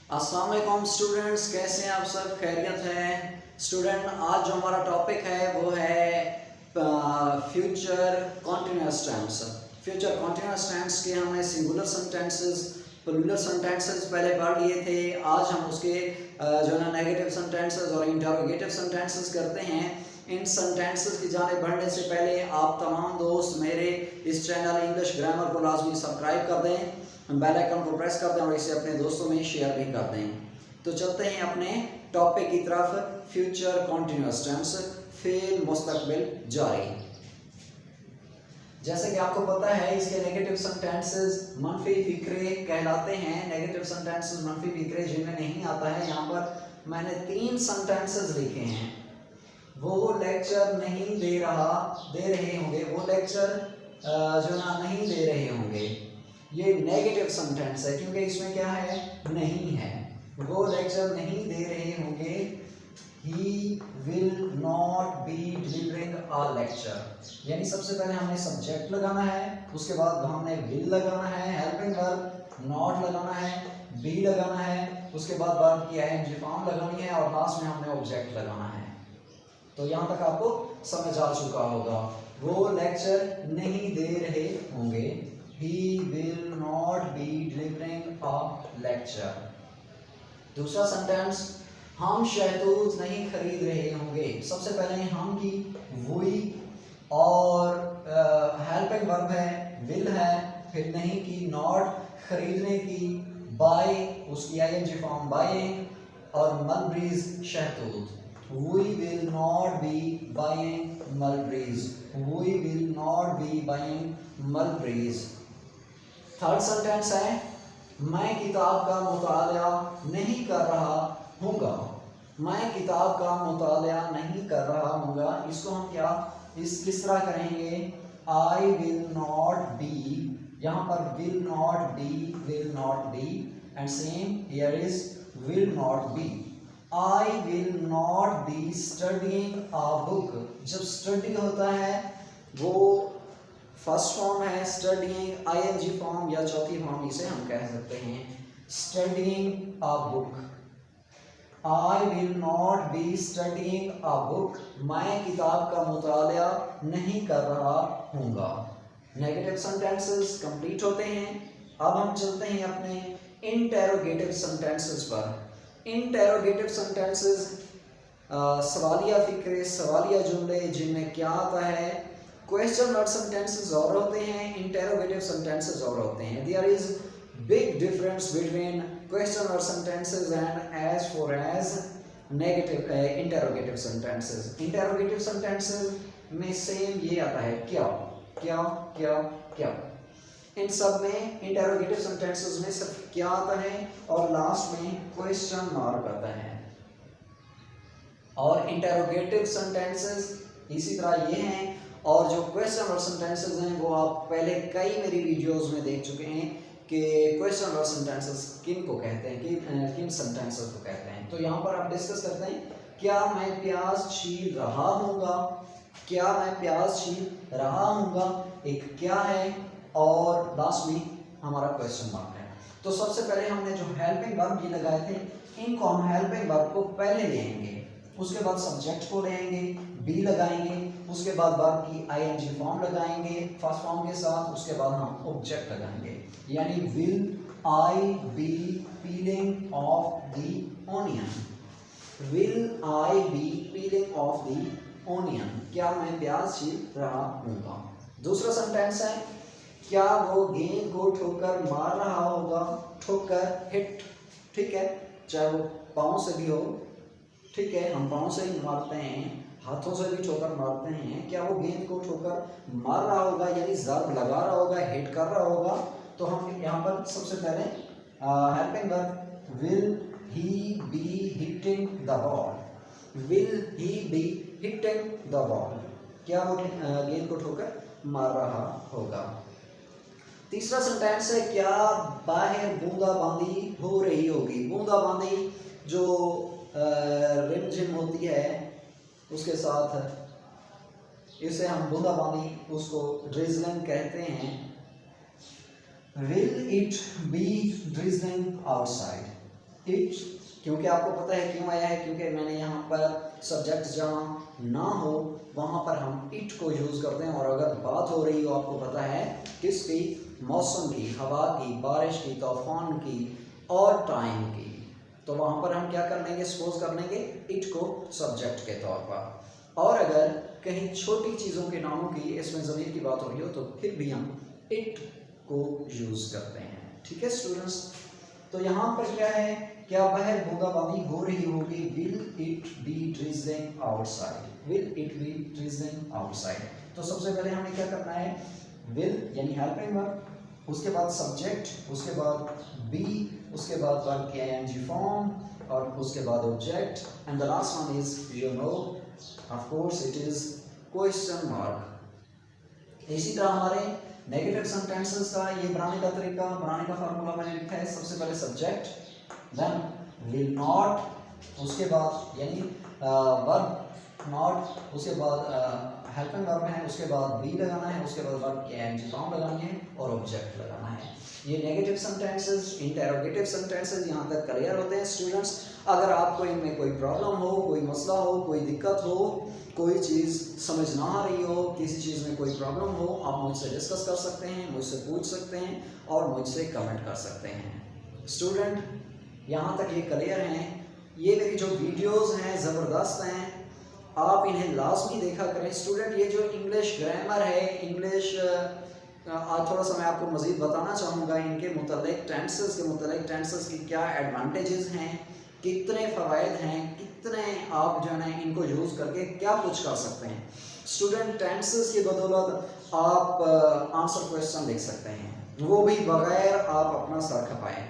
अस्सलाम वालेकुम स्टूडेंट्स, कैसे हैं आप सब? खैरियत है? स्टूडेंट, आज जो हमारा टॉपिक है वो है future continuous tense. Future continuous tense के हमने सिंगुलर सेंटेंसेस, प्लूरल सेंटेंसेस पहले पढ़ लिए थे। आज हम उसके जो है नेगेटिव सेंटेंसेस और इंटरोगेटिव सेंटेंसेस करते हैं। इन सेंटेंसेस की जाने बढ़ने से पहले आप तमाम दोस्त मेरे इस चैनल इंग्लिश ग्रामर को लाजमी सब्सक्राइब कर दें, बेल आइकन को प्रेस कर दें और इसे अपने दोस्तों में शेयर भी कर दें। तो चलते हैं अपने टॉपिक की तरफ। फ्यूचर कॉन्टिन्यूअस टेंस, फेल मुस्तकबिल जारी। जैसे कि आपको पता है इसके नेगेटिव सेंटेंसेस मनफी फिक्रे कहलाते हैं। नेगेटिव सेंटेंसेस मनफी फिक्रे जिनमें नहीं आता है। यहाँ पर मैंने 3 सेंटेंसेस लिखे हैं। वो लेक्चर नहीं दे रहे होंगे, वो लेक्चर जो ना नहीं दे रहे होंगे, ये नेगेटिव सेंटेंस है क्योंकि इसमें क्या है, नहीं है। वो लेक्चर नहीं दे रहे होंगे, he will not be delivering a lecture। यानी सबसे पहले हमने सब्जेक्ट लगाना है, उसके बाद हमने will लगाना है, हेल्पिंग वर्ब not लगाना है, be लगाना है, उसके बाद वर्ब की ing फॉर्म लगानी है और लास्ट में हमने ऑब्जेक्ट लगाना है। तो यहाँ तक आपको समझ आ चुका होगा। वो लेक्चर नहीं दे रहे होंगे, he will not be delivering a lecture। दूसरा सेंटेंस, हम शहतूत नहीं खरीद रहे होंगे। सबसे पहले हम की वही और हेल्पिंग वर्ब है, विल है, फिर नहीं की नॉट, खरीदने की बाय, उसकी आईएनजी फॉर्म बाइंग और मलबरीज शहतूत। We will not be buying mulberries। We will not be buying mulberries। Third sentence है, मैं किताब का मुताला नहीं कर रहा हूँगा। मैं किताब का मुताला नहीं कर रहा हूँगा, इसको हम क्या किस तरह करेंगे, I will not be, यहाँ पर will not be and same here is will not be। I will not be studying a book। जब स्टडी होता है वो फर्स्ट फॉर्म है, स्टडीइंग आईएनजी फॉर्म या चौथी फॉर्म इसे हम कह सकते हैं, studying a book. I will not be studying a book। मैं किताब का मुताला नहीं कर रहा हूँगा। नेगेटिव सेंटेंसेस कंप्लीट होते हैं। अब हम चलते हैं अपने इंटेरोगेटिव सेंटेंसेस पर। इंटेरोगेटिव सेंटेंसेस सवालिया फिक्रे, सवालिया जुमले जिनमें क्या आता है, क्वेश्चन वर्ड सेंटेंसेस और होते हैं, इंटेरोगेटिव सेंटेंसेस और होते हैं। There is big difference between question word sentences and as for as negative interrogative sentences. Interrogative sentences में सेम ये आता है, क्या क्या क्या क्या। इन सब में इंटेरोगेटिव सेंटेंसेस में सिर्फ क्या आता है और लास्ट में क्वेश्चन मार्क आता है। और इंटेरोगेटिव सेंटेंसेस इसी तरह ये हैं। और जो क्वेश्चन वर्ड सेंटेंसेस हैं वो आप पहले कई मेरी वीडियोस में देख चुके हैं कि क्वेश्चन वर्ड सेंटेंसेस किन को कहते हैं, किन सेंटेंसेस को कहते हैं। तो यहाँ पर आप डिस्कस करते हैं, क्या मैं प्याज छील रहा हूँगा, क्या मैं प्याज छील रहा हूँगा, एक क्या है और लास्ट में हमारा क्वेश्चन मार्क है। तो सबसे पहले हमने जो हेल्पिंग वर्ब ये लगाए थे, इनको हम हेल्पिंग वर्ब को पहले लेंगे, उसके बाद सब्जेक्ट को लेंगे, बी लगाएंगे, उसके बाद वर्ब की आईएनजी फॉर्म लगाएंगे फर्स्ट फॉर्म के साथ, उसके बाद हम ऑब्जेक्ट लगाएंगे। यानी will I be peeling off the onion, will I be peeling off the onion, क्या मैं प्याज छील रहा हूँगा। दूसरा सेंटेंस है, क्या वो गेंद को ठोकर मार रहा होगा, ठोकर हिट, ठीक है, चाहे वो पाँव से भी हो, ठीक है, हम पाँव से ही मारते हैं, हाथों से भी ठोकर मारते हैं। क्या वो गेंद को ठोकर मार रहा होगा यानी ज़र्ब लगा रहा होगा, हिट कर रहा होगा। तो हम यहाँ पर सबसे पहले helping verb, will he be hitting the ball, will he be hitting the ball, क्या वो गेंद को ठोकर मार रहा होगा। तीसरा सेंटेंस है, क्या बाहर बूंदाबांदी हो रही होगी। बूंदाबांदी जो रिमझिम होती है उसके साथ, इसे हम बूंदाबांदी, उसको ड्रिजलिंग कहते हैं। Will it be drizzling outside, it, क्योंकि आपको पता है क्यों आया है, क्योंकि मैंने यहाँ पर सब्जेक्ट जहाँ ना हो वहाँ पर हम इट को यूज़ करते हैं। और अगर बात हो रही हो आपको पता है किसकी, मौसम की, हवा की, बारिश की, तूफान की और टाइम की, तो वहाँ पर हम क्या कर लेंगे, सपोज कर लेंगे इट को सब्जेक्ट के तौर पर। और अगर कहीं छोटी चीज़ों के नामों की, इसमें ज़मीर की बात हो रही हो, तो फिर भी हम इट को यूज़ करते हैं। ठीक है स्टूडेंट्स, तो यहाँ पर क्या है, क्या वह बूंदाबांदी हो रही होगी, will it be drizzling outside, will it be drizzling outside. तो सबसे पहले हमें क्या करना है, विल यानी हेल्पिंग वर्ब, उसके बाद सब्जेक्ट, उसके बाद बी, उसके बाद वर्ब की आईएनजी फॉर्म, और उसके बाद object, and the last one is you know of course it is question mark. इसी तरह हमारे नेगेटिव सेंटेंसेस का ये बनाने का तरीका, बनाने का फार्मूला मैंने लिखा है। सबसे पहले सब्जेक्ट, देन विल नॉट, उसके बाद यानी वर्ब नॉट, उसके बाद हेल्पिंग वर्ब है, उसके बाद बी लगाना है, उसके बाद वर्ब की आईएनजी फॉर्म लगानी है और ऑब्जेक्ट लगाना है। ये नेगेटिव सेंटेंसेस, इंटरोगेटिव सेंटेंसेस यहाँ तक क्लियर होते हैं स्टूडेंट्स। अगर आपको इनमें कोई प्रॉब्लम हो, कोई मसला हो, कोई दिक्कत हो, कोई चीज़ समझ ना आ रही हो, किसी चीज़ में कोई प्रॉब्लम हो, आप मुझसे डिस्कस कर सकते हैं, मुझसे पूछ सकते हैं और मुझसे कमेंट कर सकते हैं। स्टूडेंट यहाँ तक ये क्लियर हैं। ये मेरी जो वीडियोस हैं ज़बरदस्त हैं, आप इन्हें लाजमी देखा करें। स्टूडेंट ये जो इंग्लिश ग्रामर है, इंग्लिश आज थोड़ा सा मैं आपको मज़ीद बताना चाहूँगा इनके मुतालिक, टेंसेस के मुतालिक, टेंसेस की क्या एडवांटेजेस हैं, कितने फ़वाइद हैं, कितने आप जो है ना इनको यूज़ करके क्या कुछ कर सकते हैं। स्टूडेंट टेंसेस की बदौलत आप आंसर क्वेश्चन लिख सकते हैं, वो भी बग़ैर आप अपना सर खपाएं,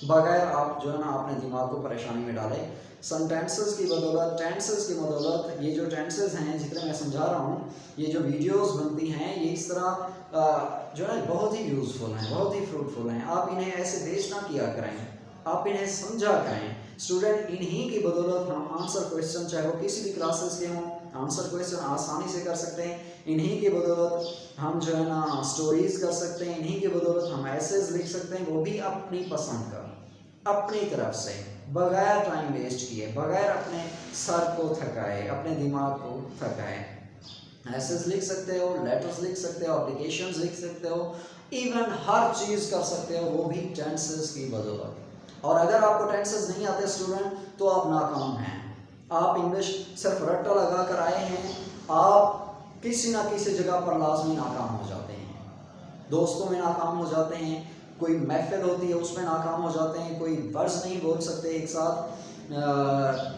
बग़ैर आप जो है ना अपने दिमाग को परेशानी में डालें। सेंटेंसेस की बदौलत, टेंसेस की बदौलत, ये जो टेंसेस हैं जितने मैं समझा रहा हूँ, ये जो वीडियोस बनती हैं, ये इस तरह जो है बहुत ही यूज़फुल हैं, बहुत ही फ्रूटफुल हैं। आप इन्हें ऐसे वेस्ट ना किया करें, आप इन्हें समझा करें। स्टूडेंट इन्हीं की बदौलत हम आंसर क्वेश्चन, चाहे वो किसी भी क्लासेस के हों, आंसर क्वेश्चन आसानी से कर सकते हैं। इन्हीं की बदौलत हम जो है ना स्टोरीज़ कर सकते हैं, इन्हीं की बदौलत हम एसेज लिख सकते हैं, वो भी अपनी पसंद का, अपनी तरफ से, बगैर टाइम वेस्ट किए, बगैर अपने सर को थकाए, अपने दिमाग को थकाए। एसेज लिख सकते हो, लेटर्स लिख सकते हो, एप्लीकेशंस लिख सकते हो, इवन हर चीज़ कर सकते हो, वो भी टेंसेस की बदौलत। और अगर आपको टेंसेस नहीं आते स्टूडेंट, तो आप नाकाम हैं। आप इंग्लिश सिर्फ रट्टा लगा कर आए हैं, आप किसी ना किसी जगह पर लाजमी नाकाम हो जाते हैं। दोस्तों में नाकाम हो जाते हैं, कोई महफिल होती है उसमें नाकाम हो जाते हैं, कोई वर्ड्स नहीं बोल सकते एक साथ,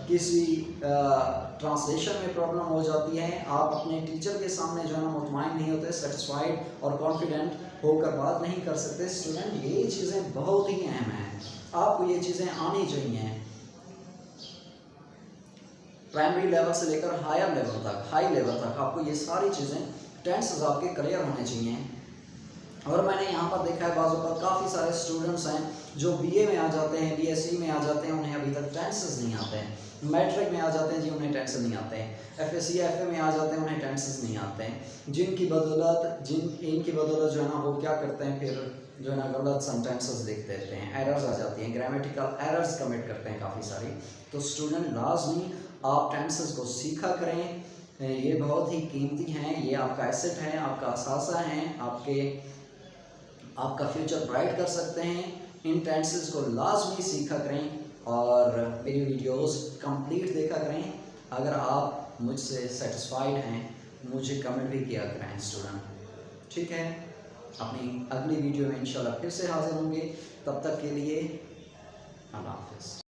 किसी ट्रांसलेशन में प्रॉब्लम हो जाती है, आप अपने टीचर के सामने जो है ना मुतमईन नहीं होते, सेटिस्फाइड और कॉन्फिडेंट होकर बात नहीं कर सकते। स्टूडेंट ये चीज़ें बहुत ही अहम हैं, आपको ये चीज़ें आनी चाहिए। प्राइमरी लेवल से लेकर हायर लेवल तक, हाई लेवल तक आपको ये सारी चीज़ें, टेंसेस आपके क्लियर होने चाहिए। और मैंने यहाँ पर देखा है बाज़ पर काफ़ी सारे स्टूडेंट्स हैं जो बीए में आ जाते हैं, बीएससी में आ जाते हैं, उन्हें अभी तक टेंसेस नहीं आते हैं। मैट्रिक में आ जाते हैं जी, उन्हें टेंसेस नहीं आते हैं। एफएससी एफए में आ जाते हैं, उन्हें टेंसेस नहीं आते हैं। इनकी बदौलत जो है ना वो क्या करते हैं, फिर जो है ना गलत सेंटेंसेस लिख देते हैं, एरर्स आ जाती हैं, ग्रामेटिकल एरर्स कमिट करते हैं काफ़ी सारी। तो स्टूडेंट लाजमी आप टेंसेस को सीखा करें, ये बहुत ही कीमती हैं, ये आपका एसेट है, आपका असासा है, आपका फ्यूचर ब्राइट कर सकते हैं। इन टेंसेस को लाजमी सीखा करें और मेरी वीडियोस कंप्लीट देखा करें। अगर आप मुझसे सेटिस्फाइड हैं, मुझे कमेंट भी किया करें स्टूडेंट। ठीक है, अपनी अगली वीडियो में इंशाल्लाह फिर से हाजिर होंगे। तब तक के लिए अल्लाह हाफ़िज़।